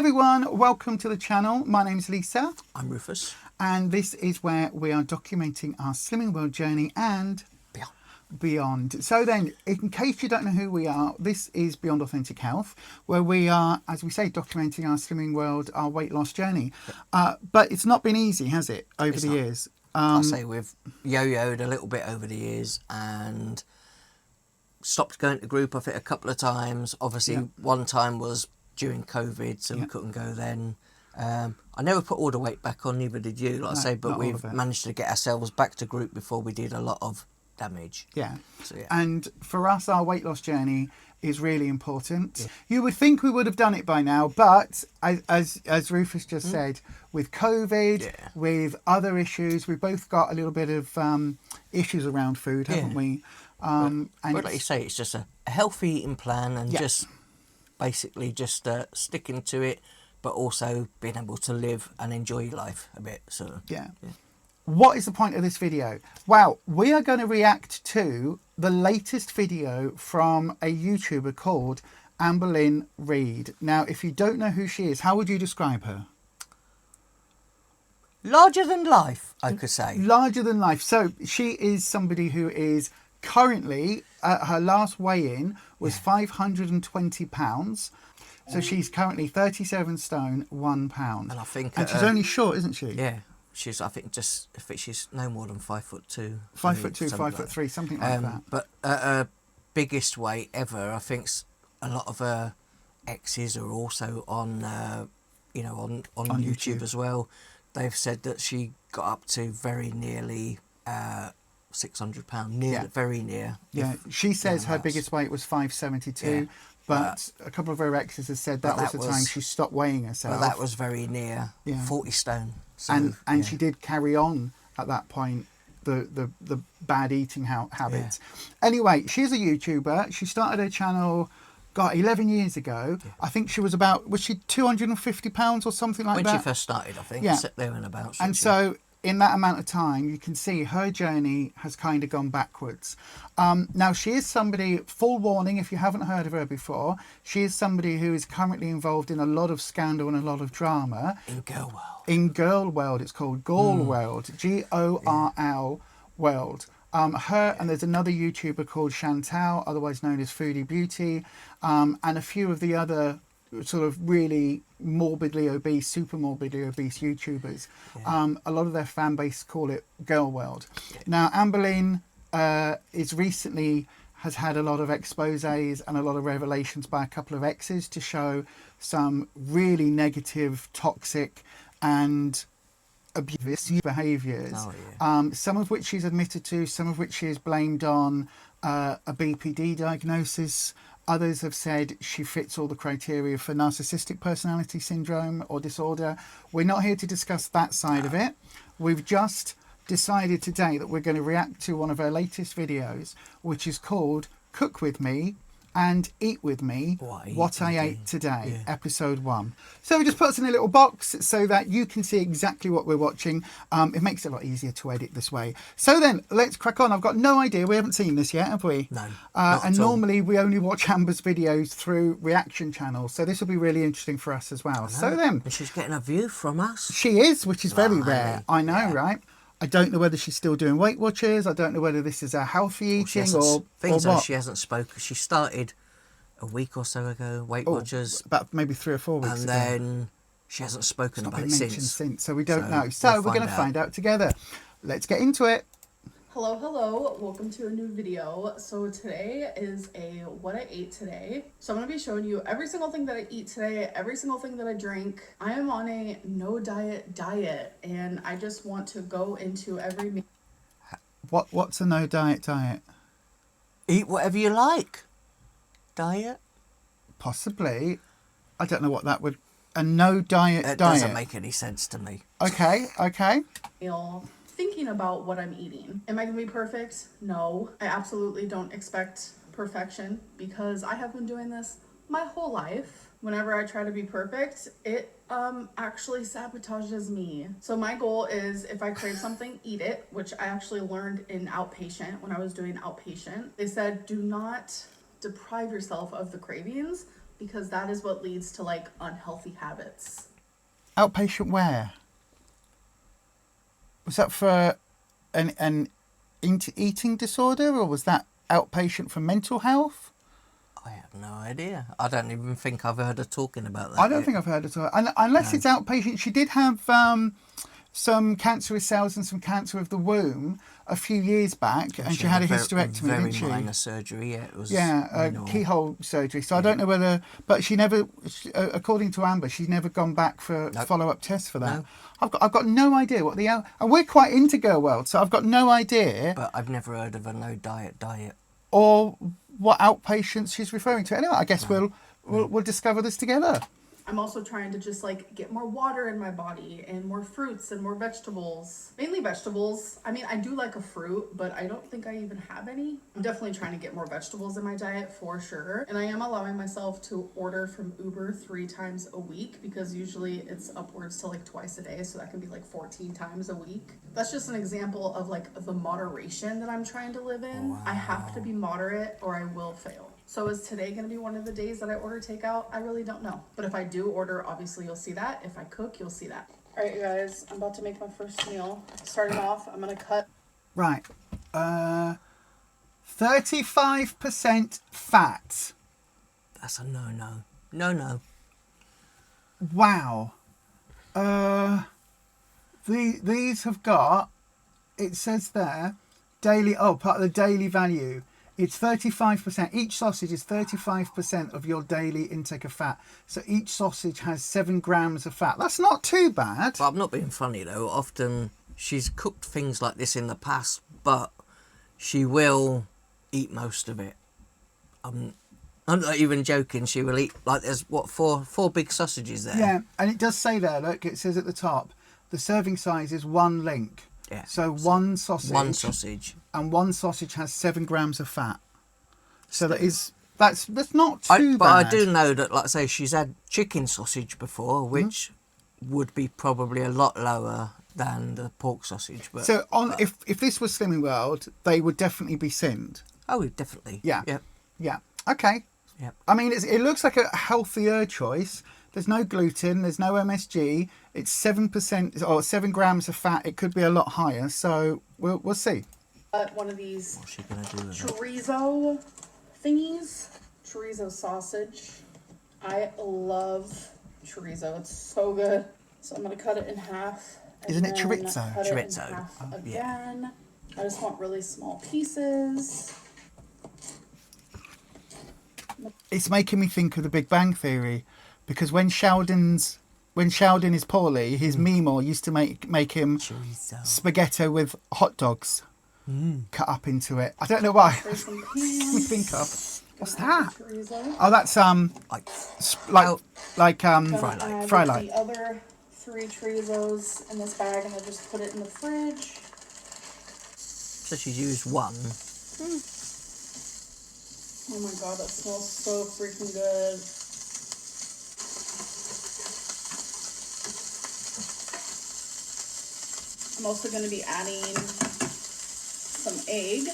everyone, welcome to the channel. My name's Lisa. I'm Rufus. And this is where we are documenting our Slimming World journey and beyond. So then, in case you don't know who we are, this is Beyond Authentic Health, where we are, as we say, documenting our Slimming World, our weight loss journey. But it's not been easy, has it, over the years? I'll say we've yo-yoed a little bit over the years and stopped going to group, I think, a couple of times. Obviously, one time was during COVID, so we couldn't go then. I never put all the weight back on, neither did you, like I say, but we've managed to get ourselves back to group before we did a lot of damage. So, and for us, our weight loss journey is really important. You would think we would have done it by now, but as Rufus just said, with COVID, with other issues, we've both got a little bit of issues around food, haven't we? And like you say, it's just a healthy eating plan and just basically just sticking to it, but also being able to live and enjoy life a bit. So what is the point of this video? Well, we are going to react to the latest video from a YouTuber called AMBERLYNN REID. Now, if you don't know who she is, how would you describe her? Larger than life, I could say. Larger than life. So she is somebody who is currently, her last weigh-in was 520 pounds. So she's currently 37 stone, 1 pound. And I think... And she's only short, isn't she? Yeah. She's, I think she's no more than 5'2". 5'2", 5'3", something like that. But her biggest weight ever, I think a lot of her exes are also on, on YouTube as well. They've said that she got up to very nearly £600, very near. Yeah, she says her biggest weight was 572. Yeah. But a couple of her exes have said that was the time she stopped weighing herself. But that was very near 40 stone. So, and she did carry on at that point the bad eating habits. Anyway, she's a YouTuber. She started her channel, 11 years ago. I think she was she 250 pounds or something like that? When she first started, I think. There and about. And so in that amount of time, you can see her journey has kind of gone backwards. Now, she is somebody, full warning if you haven't heard of her before, she is somebody who is currently involved in a lot of scandal and a lot of drama. In Girl World. In Girl World, it's called Girl World, Gorl World. Her and there's another YouTuber called Chantal, otherwise known as Foodie Beauty, and a few of the other sort of really morbidly obese, super morbidly obese YouTubers. A lot of their fan base call it Girl World. Now, AMBERLYNN has had a lot of exposés and a lot of revelations by a couple of exes to show some really negative, toxic and abusive behaviours. Some of which she's admitted to, some of which she has blamed on a BPD diagnosis. Others have said she fits all the criteria for narcissistic personality syndrome or disorder. We're not here to discuss that side of it. We've just decided today that we're going to react to one of her latest videos, which is called Cook With Me and Eat With Me, What I Ate Today, episode 1. So we just put us in a little box so that you can see exactly what we're watching. It makes it a lot easier to edit this way. So then, let's crack on. I've got no idea. We haven't seen this yet, have we? No. And normally we only watch Amber's videos through reaction channels. So this will be really interesting for us as well. So then... And she's getting a view from us. She is, which is very rare. I know, right? I don't know whether she's still doing Weight Watchers. I don't know whether this is a healthy eating or what. She hasn't spoken. She started a week or so ago, Weight Watchers. About maybe 3 or 4 weeks ago. And then she hasn't spoken about it since. So we don't know. So we're going to find out together. Let's get into it. Hello, welcome to a new video. So today is a what I ate today. So I'm going to be showing you every single thing that I eat today, every single thing that I drink. I am on a no diet and I just want to go into every meal. What's a no diet? Eat whatever you like. Diet? Possibly. I don't know what that would... A no diet diet. It doesn't make any sense to me. Okay. Thinking about what I'm eating. Am I gonna be perfect? No. I absolutely don't expect perfection because I have been doing this my whole life. Whenever I try to be perfect, it actually sabotages me. So my goal is if I crave something, eat it, which I actually learned in outpatient when I was doing outpatient. They said do not deprive yourself of the cravings, because that is what leads to like unhealthy habits. Outpatient where? Was that for an eating disorder, or was that outpatient for mental health? I have no idea. I don't even think I've heard her talking about that. I don't think I've heard it all. Unless it's outpatient. She did have some cancerous cells and some cancer of the womb a few years back, and she had a hysterectomy, didn't she? Very minor surgery, yeah. It was keyhole surgery. So I don't know whether, but she never, according to Amber, she's never gone back for follow-up tests for that. No. I've got no idea what and we're quite into Girl World, so I've got no idea. But I've never heard of a no diet. Or what outpatients she's referring to. Anyway, I guess we'll discover this together. I'm also trying to just like get more water in my body and more fruits and more vegetables. Mainly vegetables. I mean, I do like a fruit, but I don't think I even have any. I'm definitely trying to get more vegetables in my diet for sure. And I am allowing myself to order from Uber 3 times a week, because usually it's upwards to like twice a day. So that can be like 14 times a week. That's just an example of like the moderation that I'm trying to live in. Wow. I have to be moderate or I will fail. So is today going to be one of the days that I order takeout? I really don't know. But if I do order, obviously you'll see that. If I cook, you'll see that. All right, you guys, I'm about to make my first meal. Starting off, I'm going to cut. Right. 35% fat. That's a no-no. No-no. Wow. These have got, it says there, part of the daily value. It's 35%. Each sausage is 35% of your daily intake of fat. So each sausage has 7 grams of fat. That's not too bad. But I'm not being funny though. Often she's cooked things like this in the past, but she will eat most of it. I'm not even joking. She will eat, like, there's what, four big sausages there. Yeah, and it does say there, look, it says at the top, the serving size is 1 link. Yeah. So one sausage. One sausage. And one sausage has 7 grams of fat. So that's not too bad. But I do know that, like I say, she's had chicken sausage before, which would be probably a lot lower than the pork sausage. But, so if this was Slimming World, they would definitely be sinned. Oh, definitely. Yeah. Yep. Yeah. Okay. Yep. I mean, it looks like a healthier choice. There's no gluten. There's no MSG. It's 7% or 7 grams of fat. It could be a lot higher. So we'll see. One of these What's she gonna do with chorizo thingies. Chorizo sausage. I love chorizo. It's so good. So I'm gonna cut it in half. Isn't it chorizo? Cut it in half again. I just want really small pieces. It's making me think of The Big Bang Theory, because when Sheldon is poorly, his Meemaw used to make him chorizo spaghetti with hot dogs cut up into it. I don't know why. Let me think of. What's that? Oh, that's frylight. The other 3 chorizos in this bag, and I'll just put it in the fridge. So she's used 1. Oh my god, that smells so freaking good. I'm also going to be adding some egg.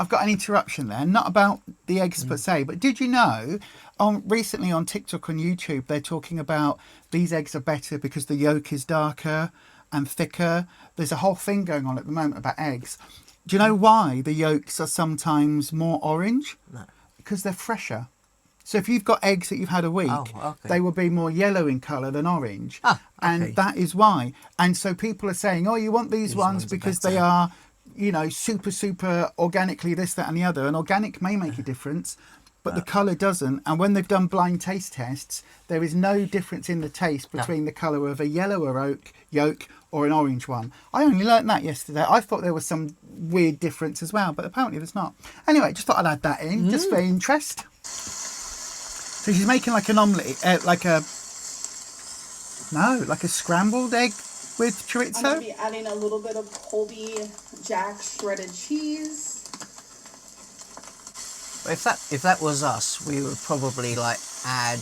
I've got an interruption there, not about the eggs per se, but did you know, recently on TikTok and YouTube, they're talking about these eggs are better because the yolk is darker and thicker. There's a whole thing going on at the moment about eggs. Do you know why the yolks are sometimes more orange? No. Because they're fresher. So if you've got eggs that you've had a week, they will be more yellow in colour than orange. And that is why. And so people are saying, oh, you want these ones because they are, you know, super organically this, that and the other. And organic may make a difference, but the colour doesn't. And when they've done blind taste tests, there is no difference in the taste between the colour of a yellow yolk or an orange one. I only learnt that yesterday. I thought there was some weird difference as well, but apparently there's not. Anyway, just thought I'd add that in, just for interest. So she's making like an omelette, like a scrambled egg with chorizo. I'm going to be adding a little bit of Colby Jack shredded cheese. If that was us, we would probably like add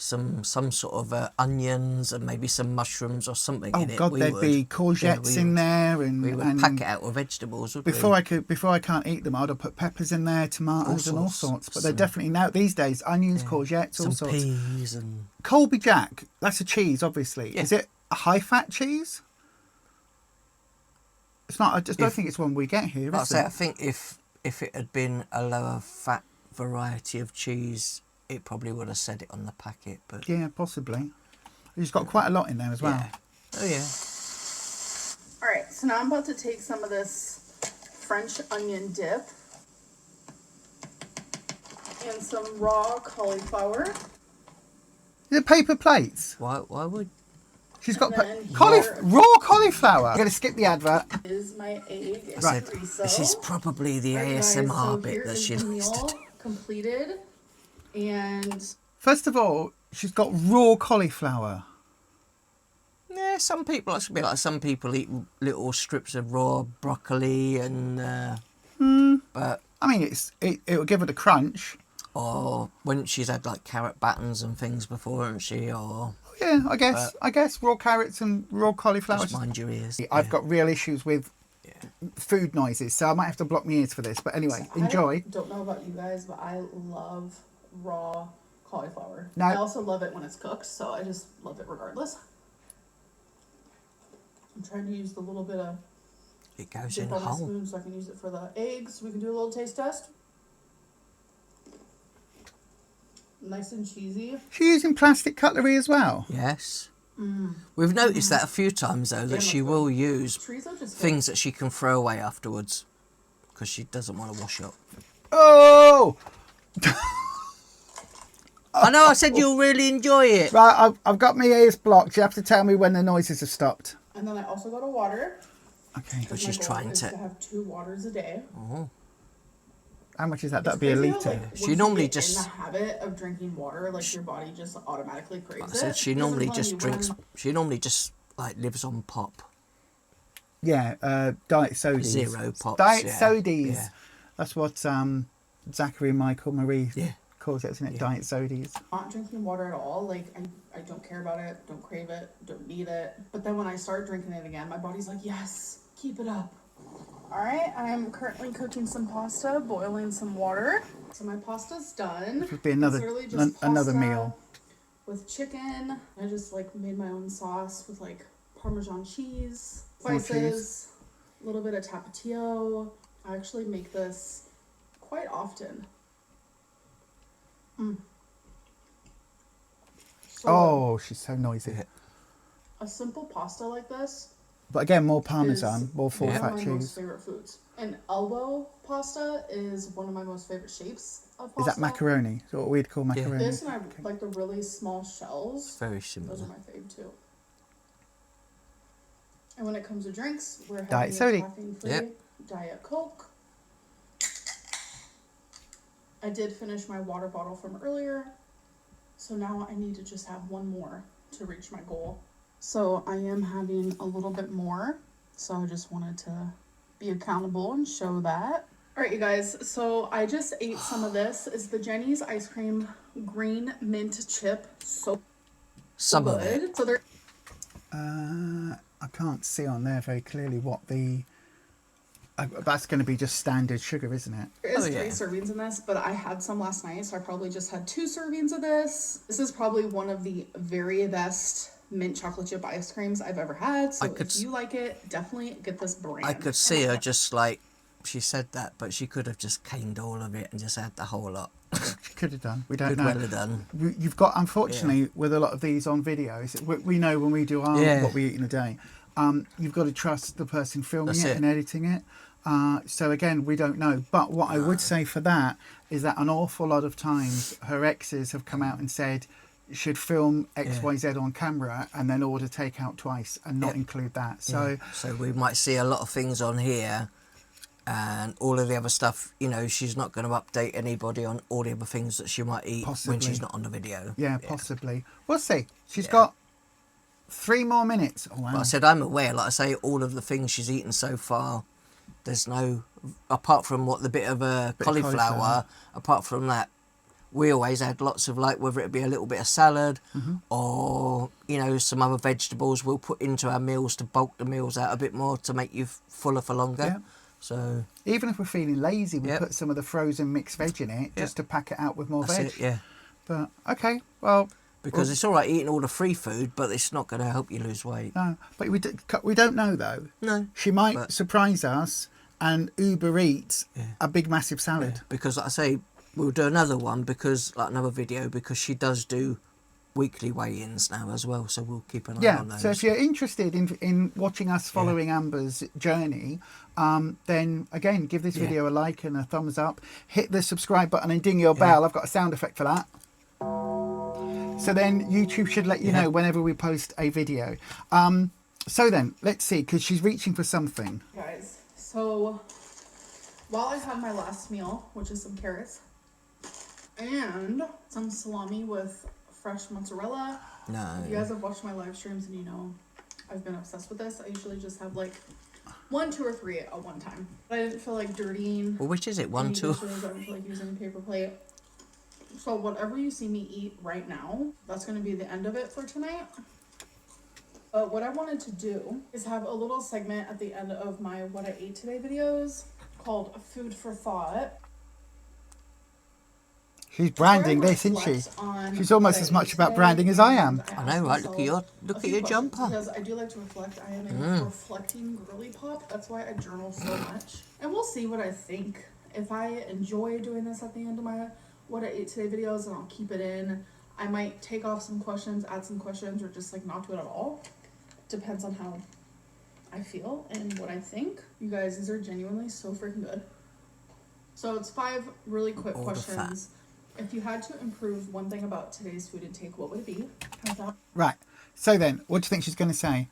some sort of onions and maybe some mushrooms or something Oh in it. God, there'd be courgettes in there, we would pack it out with vegetables. Would before I can't eat them, I'd have put peppers in there, tomatoes, and all sorts. But they're definitely now these days onions, courgettes, all sorts. Peas and Colby Jack. That's a cheese, obviously. Yeah. Is it a high fat cheese? It's not. I just don't think it's one we get here. Is it? I think if it had been a lower fat variety of cheese, it probably would have said it on the packet. But yeah, possibly. It's got quite a lot in there as well. Yeah. Oh yeah. All right, so now I'm about to take some of this French onion dip and some raw cauliflower. Is it paper plates? Why would? She's got then raw cauliflower. I'm going to skip the advert. Is my egg Right. chorizo. This is probably the Alright, guys, ASMR so bit here that is she the likes to meal do. completed, and First of all, she's got raw cauliflower. Yeah, some people, that should be like some people eat little strips of raw broccoli and, but, I mean, it will give it a crunch. or when she's had like carrot battens and things before, hasn't she? Or Yeah, I guess raw carrots and raw cauliflower. just mind your ears. I've got real issues with food noises, so I might have to block my ears for this. But anyway, enjoy. I don't know about you guys, but I love raw cauliflower. No. I also love it when it's cooked, so I just love it regardless. I'm trying to use the little bit of It goes in dip on my whole. spoon so I can use it for the eggs. We can do a little taste test. Nice and cheesy. She's using plastic cutlery as well. Yes. We've noticed that a few times though, that she will use Chorizo just things that she can throw away afterwards because she doesn't want to wash up. Oh! I know, I said you'll really enjoy it. Right, I've got my ears blocked. You have to tell me when the noises have stopped. And then I also go to water. Okay. But My she's goal trying is to. to have 2 waters a day. How much is that? That'd It's be a crazy how, litre. like, once She you normally get just- in the habit of drinking water, like your body just automatically craves I said it. she Because normally I'm telling just you, drinks. when- She normally just like lives on pop. Yeah, diet sodies. 0 pops. Diet yeah. sodies. Yeah. That's what Zachary and Michael Marie Yeah. calls it, isn't it? Diet sodies. Not drinking water at all. Like I don't care about it, don't crave it, don't need it. But then when I start drinking it again, my body's like, yes, keep it up. All right, I'm currently cooking some pasta, boiling some water. So my pasta's done. This would be another It's literally just another pasta meal. with chicken. I just like made my own sauce with like Parmesan cheese, More spices, a little bit of tapatio. I actually make this quite often. So Oh, she's so noisy. a simple pasta like this But again, more parmesan, is more full one fat of my most cheese. favorite foods. And elbow pasta is one of my most favorite shapes of pasta. Is that macaroni? Is that what we'd call macaroni? This and I like the really small shells. Very Those similar. are my fave too. And when it comes to drinks, we're having Diet a soda. caffeine-free Yep. Diet Coke. I did finish my water bottle from earlier, so now I need to just have one more to reach my goal. So I am having a little bit more, so I just wanted to be accountable and show that. All right, you guys, so I just ate some of this. It's the Jenny's Ice Cream Green Mint Chip. So Some of good. it. So they're I can't see on there very clearly what the... that's going to be just standard sugar, isn't it? There is Oh, 3 yeah. servings in this, but I had some last night, so I probably just had 2 servings of this. This is probably one of the very best mint chocolate chip ice creams I've ever had. So if you like it, definitely get this brand. I could see her just like, she said that, but she could have just caned all of it and just had the whole lot. She could have done. We don't Could know. well have done. You've got, unfortunately, with a lot of these on videos, we know when we do our what we eat in a day, you've got to trust the person filming That's it it. and editing it. So again, we don't know. But what I would say for that is that an awful lot of times her exes have come out and said should film XYZ on camera and then order takeout twice and not include that. So So we might see a lot of things on here, and all of the other stuff, you know, she's not going to update anybody on all the other things that she might eat Possibly. when she's not on the video. yeah, possibly. We'll see. She's got 3 more minutes. Oh, wow. But I said I'm aware, like I say, all of the things she's eaten so far, there's no, apart from what the bit of Bit of cauliflower, cauliflower. apart from that, we always add lots of, like, whether it be a little bit of salad or, you know, some other vegetables we'll put into our meals to bulk the meals out a bit more to make you fuller for longer. Yeah. So even if we're feeling lazy, we Yep. put some of the frozen mixed veg in it just to pack it out with more that's veg. it, yeah. But okay, well, Because it's all right eating all the free food, but it's not going to help you lose weight. no, but we don't know though. No. She might But- surprise us and Uber Eats a big massive salad. Because, like I say, we'll do another one because, like, another video, because she does do weekly weigh-ins now as well, so we'll keep an eye Yeah, on those. so if you're interested in watching us following Amber's journey, then again, give this video a like and a thumbs up. Hit the subscribe button and ding your bell. I've got a sound effect for that. So then YouTube should let you know whenever we post a video. So then, let's see, because she's reaching for something. Guys, so while I have my last meal, which is some carrots and some salami with fresh mozzarella. No. If you guys have watched my live streams and you know I've been obsessed with this, I usually just have like 1, 2, or 3 at one time. But I didn't feel like dirtying. Well, which is it? 1, any 2? dishes. I didn't feel like using a paper plate. So whatever you see me eat right now, that's going to be the end of it for tonight. But what I wanted to do is have a little segment at the end of my What I Ate Today videos called Food for Thought. She's branding this, isn't she? She's almost as much about branding as I am. I know, right? Look at your jumper. Because I do like to reflect. I am a reflecting girly pop. That's why I journal so much. And we'll see what I think. If I enjoy doing this at the end of my What I Ate Today videos, then I'll keep it in. I might take off some questions, add some questions, or just like not do it at all. Depends on how I feel and what I think. You guys, these are genuinely so freaking good. So it's 5 really quick All the fat. questions. If you had to improve one thing about today's food intake, what would it be? How's that? Right. So then, what do you think she's going to say?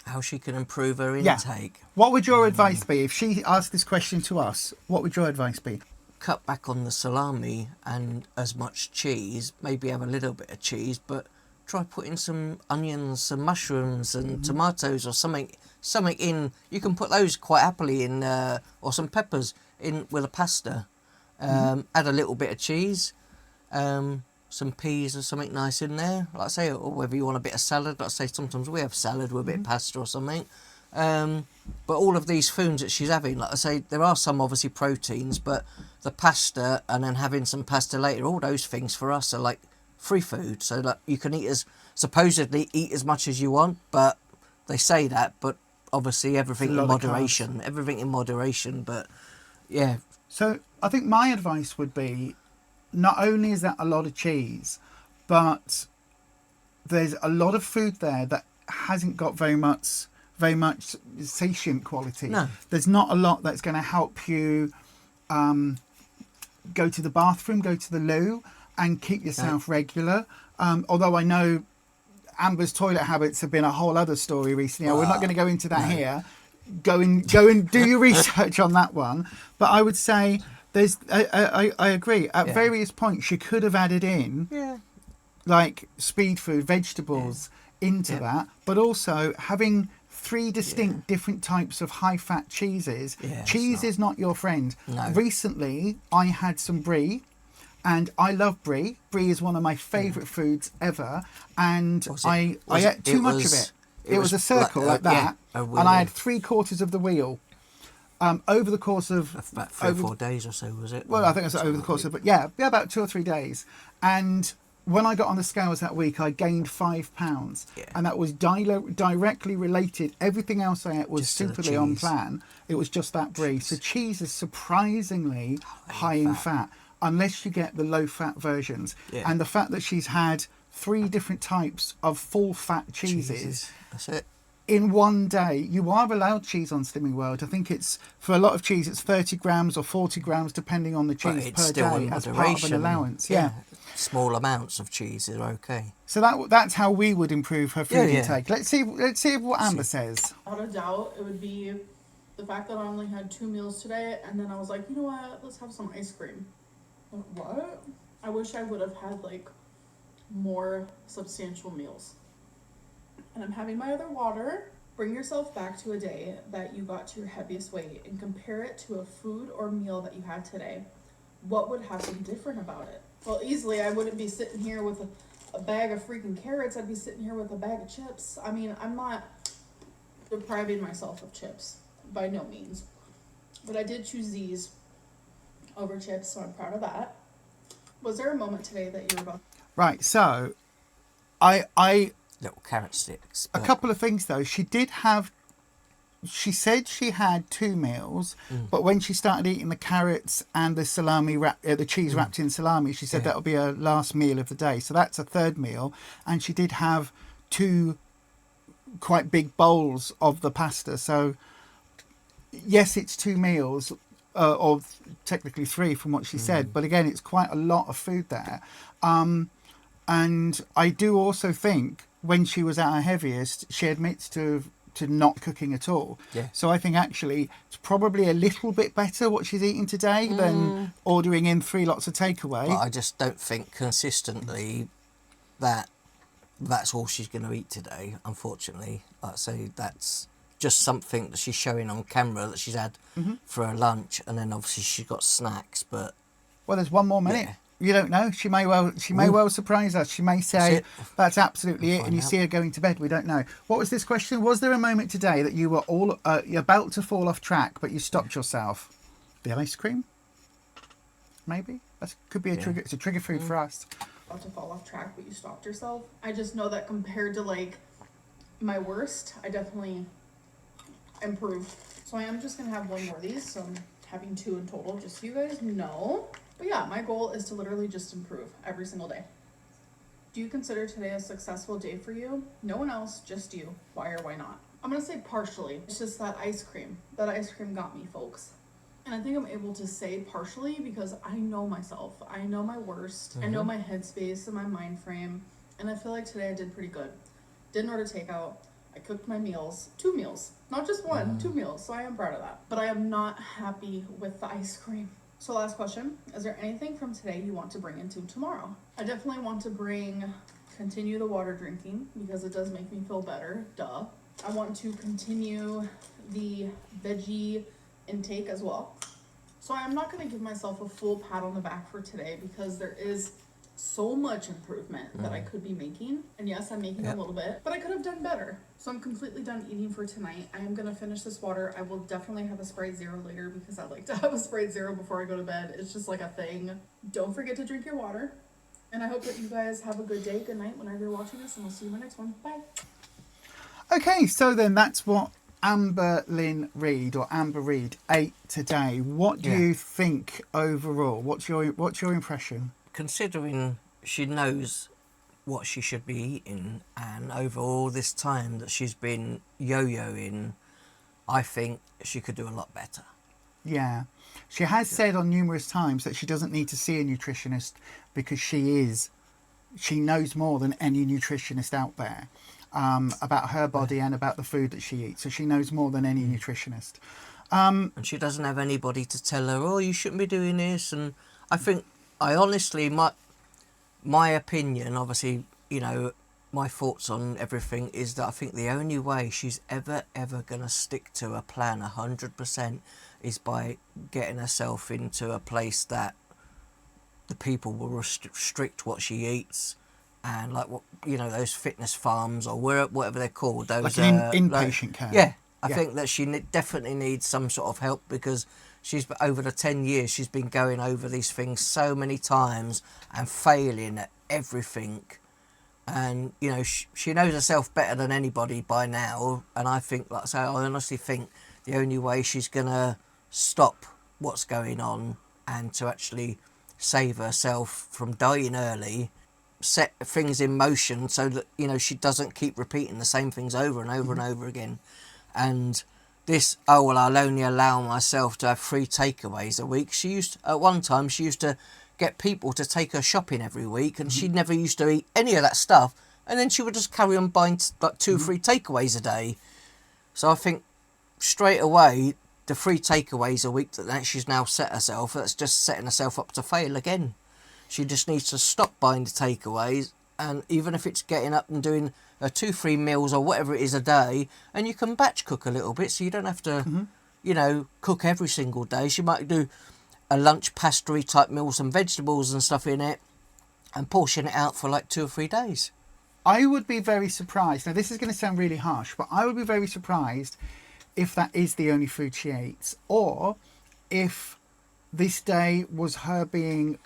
How she can improve her Yeah. intake. What would your advice be if she asked this question to us? What would your advice be? Cut back on the salami and as much cheese. Maybe have a little bit of cheese, but try putting some onions, some mushrooms and tomatoes or something in. You can put those quite happily in, or some peppers in with a pasta. Add a little bit of cheese, some peas or something nice in there. Like I say, or whether you want a bit of salad. Like I say, sometimes we have salad with a bit of pasta or something. But all of these foods that she's having, like I say, there are some obviously proteins, but the pasta and then having some pasta later, all those things for us are like free food. So that you can supposedly eat as much as you want, but they say that, but obviously everything in moderation. Everything in moderation, but yeah. So I think my advice would be, not only is that a lot of cheese, but there's a lot of food there that hasn't got very much satiant quality. No. There's not a lot that's going to help you go to the bathroom, go to the loo, and keep yourself regular. Although I know Amber's toilet habits have been a whole other story recently. We're not going to go into that here. Go and do your research on that one. But I would say there's. I agree. At various points, you could have added in like speed food, vegetables into that, but also having 3 distinct different types of high fat cheeses. Cheese is not your friend. No. Recently, I had some brie. And I love brie. Brie is one of my favourite foods ever. And I ate too much of it. It was a circle like that. And I had 3/4 of the wheel. Over the course of... About 3 or 4 days or so, was it? Well, I think it was over the course of... But yeah, about 2 or 3 days. And when I got on the scales that week, I gained 5 pounds. And that was directly related. Everything else I ate was superly on plan. It was just that brie. So cheese is surprisingly high in fat. Unless you get the low-fat versions. And the fact that she's had 3 different types of full-fat cheeses. That's it. In one day. You are allowed cheese on Slimming World. I think it's, for a lot of cheese, it's 30 grams or 40 grams, depending on the cheese per day, as part of an allowance. Small amounts of cheese are okay. So that's how we would improve her food intake. Let's see what Amber says. Without a doubt, it would be the fact that I only had 2 meals today, and then I was like, you know what, let's have some ice cream. What? I wish I would have had like more substantial meals. And I'm having my other water. Bring yourself back to a day that you got to your heaviest weight and compare it to a food or meal that you had today. what would happen different about it? Well, easily I wouldn't be sitting here with a bag of freaking carrots. I'd be sitting here with a bag of chips. I mean, I'm not depriving myself of chips by no means, but I did choose these over chips, so I'm proud of that. Was there a moment today that you were about? Right, so I Little carrot sticks. a couple of things though. She said she had 2 meals, but when she started eating the carrots and the salami the cheese wrapped in salami, she said that would be her last meal of the day. So that's a 3rd meal, and she did have 2 quite big bowls of the pasta. So yes, it's 2 meals, or technically 3 from what she said, but again, it's quite a lot of food there. And I do also think when she was at her heaviest, she admits to not cooking at all. Yeah. So I think actually it's probably a little bit better what she's eating today than ordering in 3 lots of takeaway. But I just don't think consistently that's all she's going to eat today, unfortunately. Like I say, that's just something that she's showing on camera that she's had for her lunch, and then obviously she's got snacks. But well, there's 1 more minute. Yeah. You don't know. She may well surprise us. She may say that's absolutely it, and you see her going to bed. We don't know. What was this question? Was there a moment today that you were all about to fall off track, but you stopped yourself? The ice cream, maybe. That could be a trigger. It's a trigger food for us. To fall off track, but you stopped yourself. I just know that compared to like my worst, I definitely improved. So I am just gonna have 1 more of these. So I'm having 2 in total, just so you guys know. But yeah, my goal is to literally just improve every single day. Do you consider today a successful day for you? No one else, just you. Why or why not? I'm gonna say partially. It's just that ice cream. That ice cream got me, folks. And I think I'm able to say partially because I know myself. I know my worst. I know my headspace and my mind frame. And I feel like today I did pretty good. Didn't order takeout. I cooked my meals. 2 meals. Not just 1, 2 meals. So I am proud of that. But I am not happy with the ice cream. So last question. Is there anything from today you want to bring into tomorrow? I definitely want to continue the water drinking because it does make me feel better. Duh. I want to continue the veggie intake as well. So I am not going to give myself a full pat on the back for today because there is so much improvement that I could be making. And yes, I'm making a little bit, but I could have done better. So I'm completely done eating for tonight. I am going to finish this water. I will definitely have a Sprite Zero later because I like to have a Sprite Zero before I go to bed. It's just like a thing. Don't forget to drink your water. And I hope that you guys have a good day, good night whenever you're watching this, and we'll see you in the next one. Bye. Okay, so then that's what AMBERLYNN Reid or Amber Reid ate today. What do you think overall? What's your impression? Considering she knows what she should be eating, and over all this time that she's been yo-yoing, I think she could do a lot better. Yeah. She has said on numerous times that she doesn't need to see a nutritionist because she knows more than any nutritionist out there about her body and about the food that she eats. So she knows more than any nutritionist. And she doesn't have anybody to tell her, oh, you shouldn't be doing this. And I honestly, my opinion, obviously, you know, my thoughts on everything is that I think the only way she's ever going to stick to a plan 100% is by getting herself into a place that the people will restrict what she eats, and like what, you know, those fitness farms or whatever they're called, those Like an inpatient care. Yeah, I think that she definitely needs some sort of help because she's over the 10 years she's been going over these things so many times and failing at everything. And, you know, she knows herself better than anybody by now. And I think, like I say, I honestly think the only way she's going to stop what's going on and to actually save herself from dying early, set things in motion so that, you know, she doesn't keep repeating the same things over and over and over again. And this, oh, well, I'll only allow myself to have 3 takeaways a week. At one time, she used to get people to take her shopping every week, and she never used to eat any of that stuff, and then she would just carry on buying like 2 or 3 takeaways a day. So I think straight away the 3 takeaways a week that she's now set herself, that's just setting herself up to fail again. She just needs to stop buying the takeaways, and even if it's getting up and doing 2-3 meals or whatever it is a day, and you can batch cook a little bit so you don't have to you know, cook every single day. She might do a lunch pastry type meal, some vegetables and stuff in it, and portion it out for like 2 or 3 days. I would be very surprised. Now, this is going to sound really harsh, but I would be very surprised if that is the only food she eats, or if this day was her being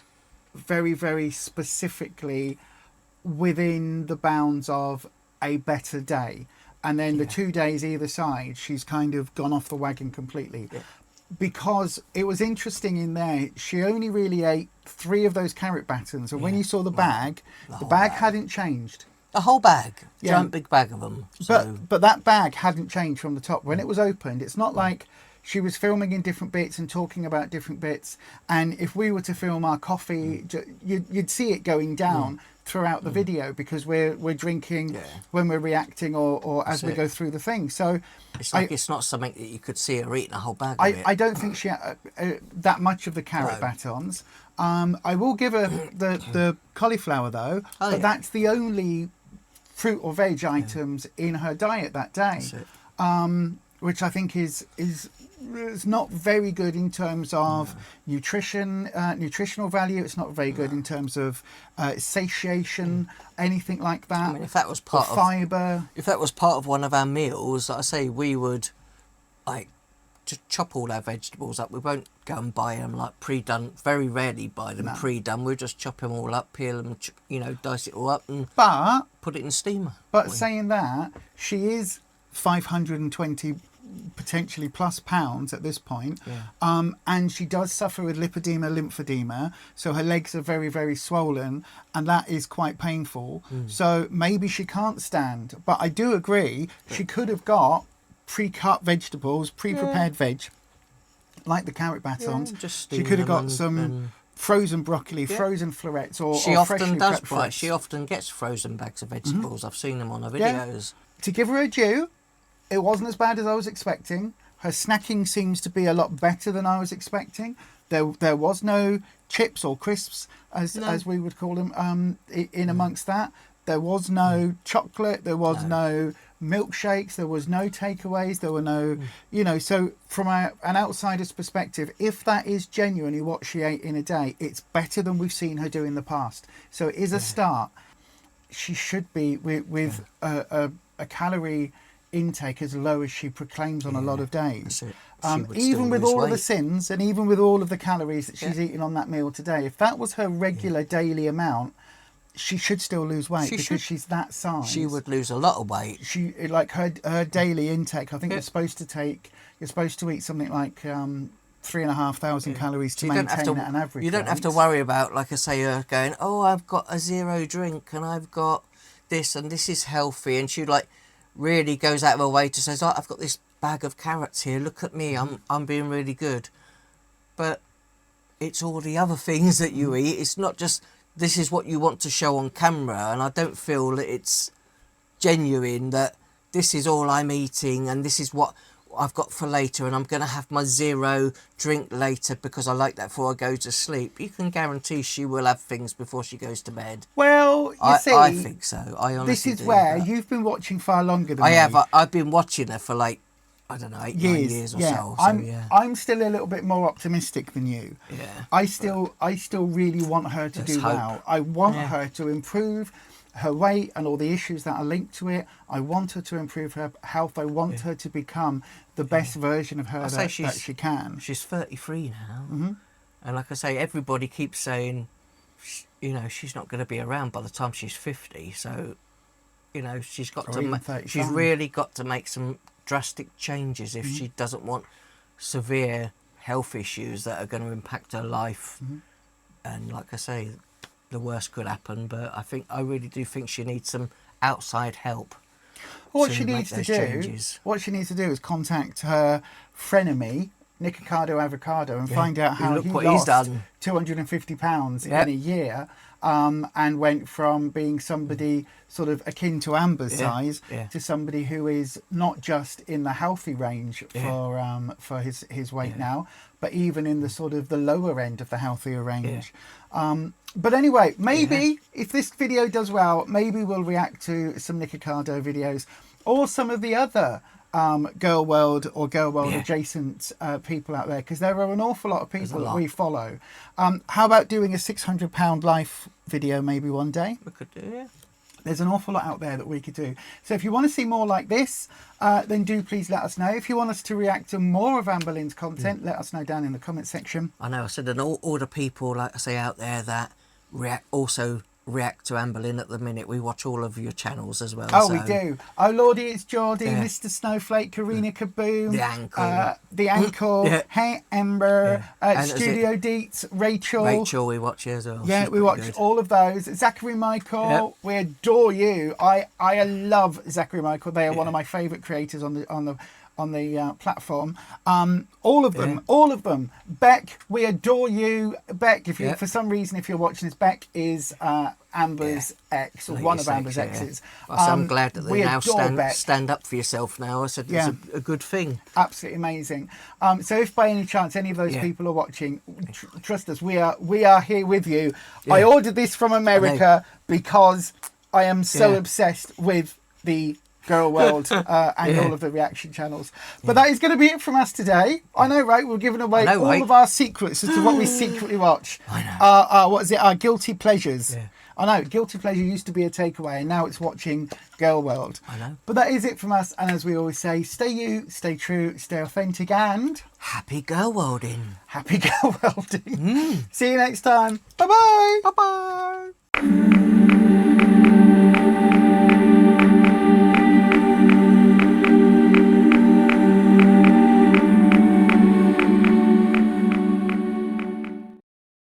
very, very specifically within the bounds of a better day. And then the 2 days either side, she's kind of gone off the wagon completely. Yeah. Because it was interesting in there, she only really ate 3 of those carrot battens. And when you saw the bag hadn't changed. A whole bag, giant big bag of them. So. But that bag hadn't changed from the top. When it was opened, it's not like she was filming in different bits and talking about different bits. And if we were to film our coffee, you'd see it going down throughout the video, because we're drinking when we're reacting or as we go through the thing. So it's like it's not something that you could see her eating a whole bag of it. I don't think she had that much of the carrot batons. I will give her the cauliflower though, but that's the only fruit or veg items in her diet that day, which I think is not very good in terms of nutritional value. It's not very good in terms of satiation, anything like that. I mean, if that was part of fibre, if that was part of one of our meals, like I say, we would like just chop all our vegetables up. We won't go and buy them like pre-done. Very rarely buy them pre-done. We'll just chop them all up, peel them, dice it all up, and put it in steamer. But saying that, she is 520 potentially plus pounds at this point, and she does suffer with lipedema, lymphedema, so her legs are very, very swollen, and that is quite painful. So maybe she can't stand, but I do agree she could have got pre-cut vegetables, pre-prepared veg, like the carrot batons. She could have got some frozen broccoli, frozen florets, or she often does buy. She often gets frozen bags of vegetables. I've seen them on her videos. To give her a due, it wasn't as bad as I was expecting. Her snacking seems to be a lot better than I was expecting. There was no chips or crisps, as we would call them, in amongst that. There was no chocolate. There was no milkshakes. There was no takeaways. There were no, so from an outsider's perspective, if that is genuinely what she ate in a day, it's better than we've seen her do in the past. So it is a start. She should be with a calorie intake as low as she proclaims on a lot of days. Even with all of the sins and even with all of the calories that she's eating on that meal today, if that was her regular daily amount, she should still lose weight because she's that size. She would lose a lot of weight. She like her daily intake. I think you're supposed to eat something like 3,500 calories to maintain at an average. You don't have to worry about, like I say, her going, oh, I've got a 0 drink and I've got this and this is healthy, and she really goes out of her way to say, oh, I've got this bag of carrots here. Look at me, I'm being really good. But it's all the other things that you eat. It's not just this is what you want to show on camera, and I don't feel that it's genuine that this is all I'm eating and this is what I've got for later, and I'm going to have my 0 drink later because I like that before I go to sleep. You can guarantee she will have things before she goes to bed. Well, I think so. I honestly This is where you've been watching far longer than me. I have. I've been watching her for 8, 9 years or so. I'm still a little bit more optimistic than you. Yeah. I still really want her to do well. I want her to improve her weight and all the issues that are linked to it. I want her to improve her health. I want her to become the best version of her that she can. She's 33 now. And like I say, everybody keeps saying, she's not going to be around by the time she's 50. So, she's got she's really got to make some drastic changes if she doesn't want severe health issues that are going to impact her life. And like I say, the worst could happen, but I really do think she needs some outside help. What she needs to do is contact her frenemy, Nikocado Avocado, and find out how he lost 250 pounds in a year, and went from being somebody sort of akin to Amber's size to somebody who is not just in the healthy range for his weight now, but even in the sort of the lower end of the healthier range. But anyway, maybe if this video does well, maybe we'll react to some Nikocado videos or some of the other Girl World or Girl World Yeah. adjacent people out there, because there are an awful lot of people that lot. we follow. How about doing a £600 life video maybe one day? We could do, yeah. There's an awful lot out there that we could do. So if you want to see more like this, then do please let us know. If you want us to react to more of AMBERLYNN's content, let us know down in the comment section. I know, I said, and all the people, like I say, out there that also react to AMBERLYNN at the minute, we watch all of your channels as well. Oh, so. we do. Oh, Lordy, it's Geordie, Yeah. Mr. Snowflake, Karina Kaboom. The Ankle. The Ankle. Yeah. Hey, Amber. Yeah. And is Studio Deets, Rachel. Rachel, we watch you as well. Yeah, She's we pretty watch good. all of those. Zachary Michael, Yep. we adore you. I love Zachary Michael. They are one of my favourite creators on the platform. All of them. Beck, we adore you. Beck, if you Yep. for some reason if you're watching this, Beck is Amber's ex, or Like one your of Amber's sex, yeah. exes. Well, so I'm glad that we they now adore Beck. stand up for yourself now. I said Yeah. it's a good thing. Absolutely amazing. So if by any chance any of those Yeah. people are watching, trust us, we are here with you. I ordered this from America because I am so Yeah. obsessed with the Girl World and all of the reaction channels. But that is going to be it from us today. I know, right? We're giving away all right? of our secrets as to what we secretly watch. I know. What is it? Our guilty pleasures. Yeah. I know, guilty pleasure used to be a takeaway, and now it's watching Girl World. I know. But that is it from us, and as we always say, stay you, stay true, stay authentic, and Happy girl worlding. happy girl welding. See you next time. Bye-bye. Bye bye.